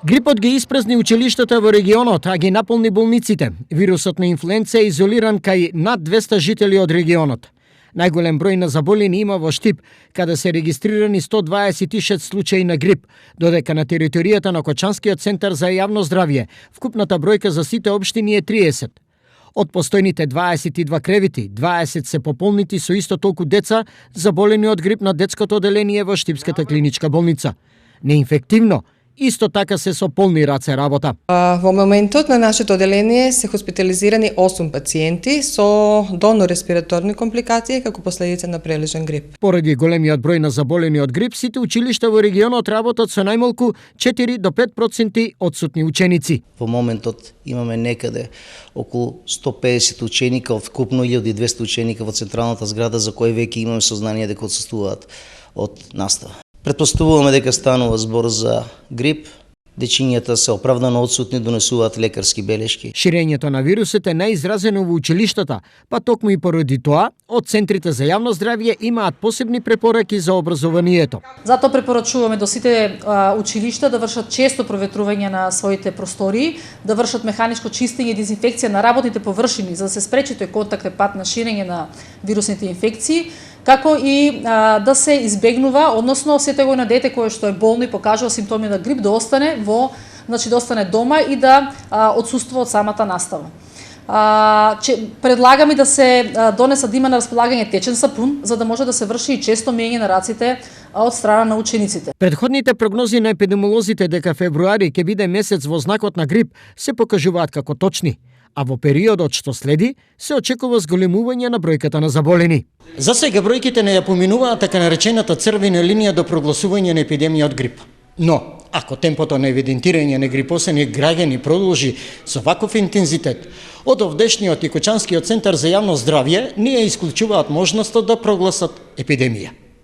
Грипот ги испразни училиштата во регионот, а ги наполни болниците. Вирусот на инфлуенца е изолиран кај над 200 жители од регионот. Најголем број на заболени има во Штип, каде се регистрирани 126 случаи на грип, додека на територијата на Кочанскиот центар за јавно здравје вкупната бројка за сите општини е 30. Од постојните 22 кревити, 20 се пополнити со исто толку деца заболени од грип на детското оделение во Штипската клиничка болница. Неинфективно, исто така се со полни раце работа. Во моментот на нашето оделение се хоспитализирани 8 пациенти со долно-респираторни компликации како последица на прележен грип. Поради големиот број на заболени од грип, сите училишта во регионот работат со најмалку 4 до 5% одсутни ученици. Во моментот имаме некаде околу 150 ученика од вкупно 1200 ученика во централната зграда за кои веќе имаме сознание дека отсуствуваат од настава. Претпоставуваме дека станува збор за грип, дечињата се оправдано одсутни, донесуваат лекарски белешки. Ширењето на вирусот е најизразено во училиштата, па токму и поради тоа, од центрите за јавно здравје имаат посебни препораки за образованието. Затоа препорачуваме до сите училишта да вршат често проветрување на своите простории, да вршат механичко чистење и дезинфекција на работните површини за да се спречи тој контактен пат на ширење на вирусните инфекции, како и да се избегнува, односно сете го на дете кое што е болно и покажува симптоми на грип да остане да остане дома и да отсуствува од самата настава. Предлагаме да се донесат да има на располагање течен сапун за да може да се врши и често мење на раците од страна на учениците. Предходните прогнози на епидемиолозите дека февруари ќе биде месец во знакот на грип се покажуваат како точни, а во периодот што следи се очекува зголемување на бројката на заболени. За сега бројките не ја поминуваат така наречената црвена линија до прогласување на епидемија од грип. Но, ако темпото на евидентирање на грипосени граѓани продолжи со ваков интензитет, од овдешниот и Кочанскиот центар за јавно здравје не ја исклучуваат можноста да прогласат епидемија.